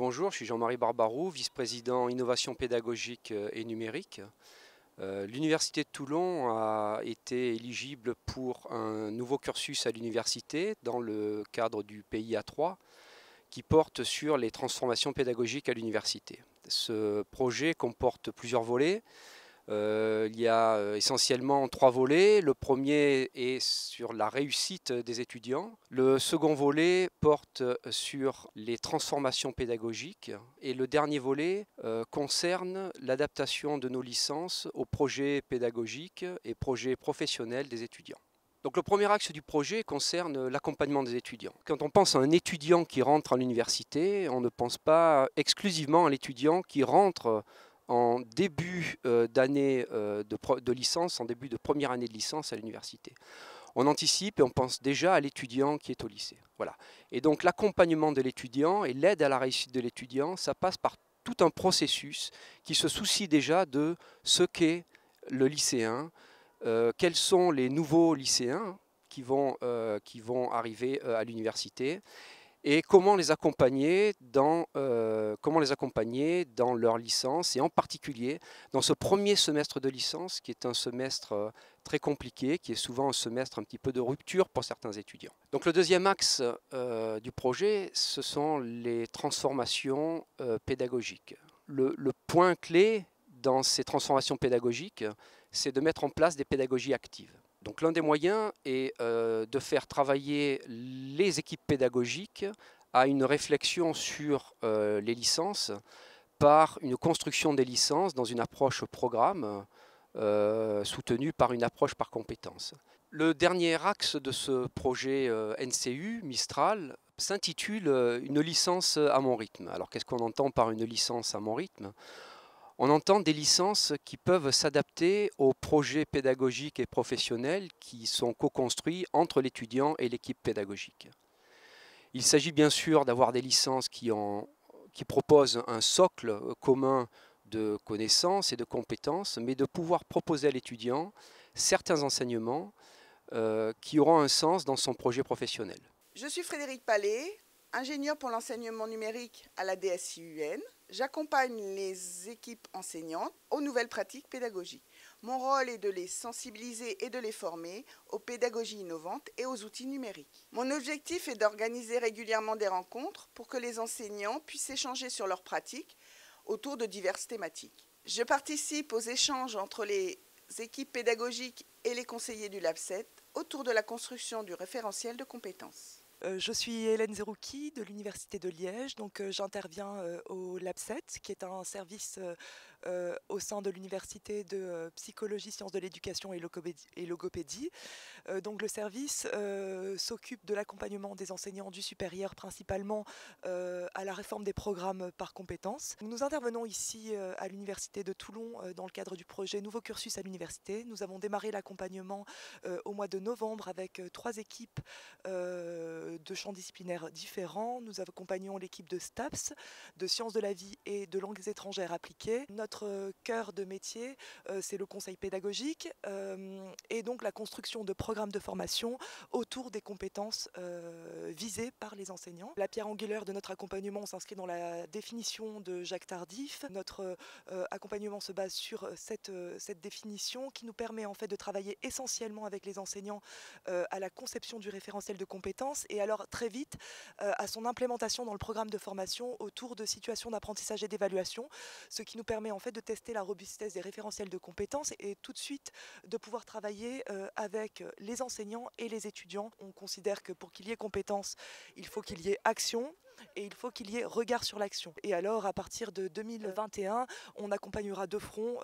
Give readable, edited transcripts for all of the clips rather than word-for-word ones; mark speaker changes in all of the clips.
Speaker 1: Bonjour, je suis Jean-Marie Barbarou, vice-président innovation pédagogique et numérique. L'Université de Toulon a été éligible pour un nouveau cursus à l'université dans le cadre du PIA 3 qui porte sur les transformations pédagogiques à l'université. Ce projet comporte plusieurs volets. Il y a essentiellement 3 volets. Le premier est sur la réussite des étudiants. Le second volet porte sur les transformations pédagogiques. Et le dernier volet concerne l'adaptation de nos licences aux projets pédagogiques et projets professionnels des étudiants. Donc le premier axe du projet concerne l'accompagnement des étudiants. Quand on pense à un étudiant qui rentre à l'université, on ne pense pas exclusivement à l'étudiant qui rentre en début d'année de licence, en début de première année de licence à l'université. On anticipe et on pense déjà à l'étudiant qui est au lycée. Voilà. Et donc l'accompagnement de l'étudiant et l'aide à la réussite de l'étudiant, ça passe par tout un processus qui se soucie déjà de ce qu'est le lycéen, quels sont les nouveaux lycéens qui vont arriver à l'université, et comment les accompagner dans leur licence, et en particulier dans ce premier semestre de licence qui est un semestre très compliqué, qui est souvent un semestre un petit peu de rupture pour certains étudiants. Donc le deuxième axe du projet, ce sont les transformations pédagogiques. Le point clé dans ces transformations pédagogiques, c'est de mettre en place des pédagogies actives. Donc l'un des moyens est de faire travailler les équipes pédagogiques à une réflexion sur les licences par une construction des licences dans une approche programme soutenue par une approche par compétences. Le dernier axe de ce projet NCU, Mistral, s'intitule une licence à mon rythme. Alors qu'est-ce qu'on entend par une licence à mon rythme ? On entend des licences qui peuvent s'adapter aux projets pédagogiques et professionnels qui sont co-construits entre l'étudiant et l'équipe pédagogique. Il s'agit bien sûr d'avoir des licences qui proposent un socle commun de connaissances et de compétences, mais de pouvoir proposer à l'étudiant certains enseignements qui auront un sens dans son projet professionnel.
Speaker 2: Je suis Frédéric Palais, ingénieure pour l'enseignement numérique à la DSIUN. J'accompagne les équipes enseignantes aux nouvelles pratiques pédagogiques. Mon rôle est de les sensibiliser et de les former aux pédagogies innovantes et aux outils numériques. Mon objectif est d'organiser régulièrement des rencontres pour que les enseignants puissent échanger sur leurs pratiques autour de diverses thématiques. Je participe aux échanges entre les équipes pédagogiques et les conseillers du Lab 7 autour de la construction du référentiel de compétences.
Speaker 3: Je suis Hélène Zerouki de l'Université de Liège, donc j'interviens au Lab 7, qui est un service au sein de l'Université de psychologie, sciences de l'éducation et logopédie. Donc le service s'occupe de l'accompagnement des enseignants du supérieur, principalement à la réforme des programmes par compétences. Nous intervenons ici à l'Université de Toulon dans le cadre du projet Nouveau cursus à l'université. Nous avons démarré l'accompagnement au mois de novembre avec 3 équipes de champs disciplinaires différents. Nous accompagnons l'équipe de STAPS, de sciences de la vie et de langues étrangères appliquées. Notre cœur de métier, c'est le conseil pédagogique et donc la construction de programmes de formation autour des compétences visées par les enseignants. La pierre angulaire de notre accompagnement s'inscrit dans la définition de Jacques Tardif. Notre accompagnement se base sur cette définition qui nous permet en fait de travailler essentiellement avec les enseignants à la conception du référentiel de compétences et alors très vite à son implémentation dans le programme de formation autour de situations d'apprentissage et d'évaluation, ce qui nous permet en fait de tester la robustesse des référentiels de compétences et tout de suite de pouvoir travailler avec les enseignants et les étudiants. On considère que pour qu'il y ait compétence, il faut qu'il y ait action et il faut qu'il y ait regard sur l'action. Et alors, à partir de 2021, on accompagnera de front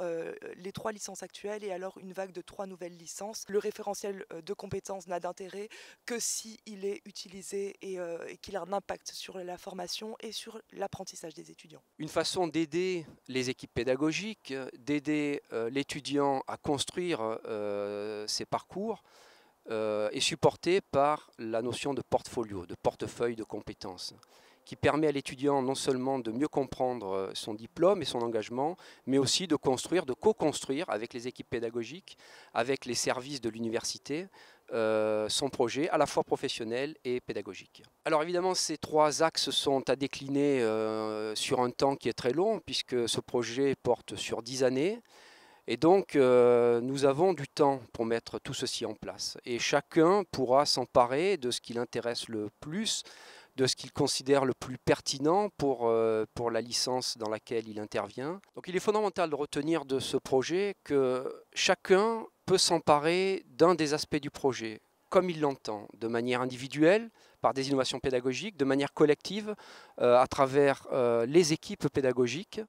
Speaker 3: les 3 licences actuelles et alors une vague de 3 nouvelles licences. Le référentiel de compétences n'a d'intérêt que s'il est utilisé et qu'il a un impact sur la formation et sur l'apprentissage des étudiants.
Speaker 1: Une façon d'aider les équipes pédagogiques, d'aider l'étudiant à construire ses parcours, est supportée par la notion de portfolio, de portefeuille de compétences, qui permet à l'étudiant non seulement de mieux comprendre son diplôme et son engagement, mais aussi de construire, de co-construire avec les équipes pédagogiques, avec les services de l'université, son projet à la fois professionnel et pédagogique. Alors évidemment, ces 3 axes sont à décliner sur un temps qui est très long, puisque ce projet porte sur 10 années. Et donc, nous avons du temps pour mettre tout ceci en place. Et chacun pourra s'emparer de ce qui l'intéresse le plus, de ce qu'il considère le plus pertinent pour la licence dans laquelle il intervient. Donc il est fondamental de retenir de ce projet que chacun peut s'emparer d'un des aspects du projet, comme il l'entend, de manière individuelle, par des innovations pédagogiques, de manière collective, à travers les équipes pédagogiques,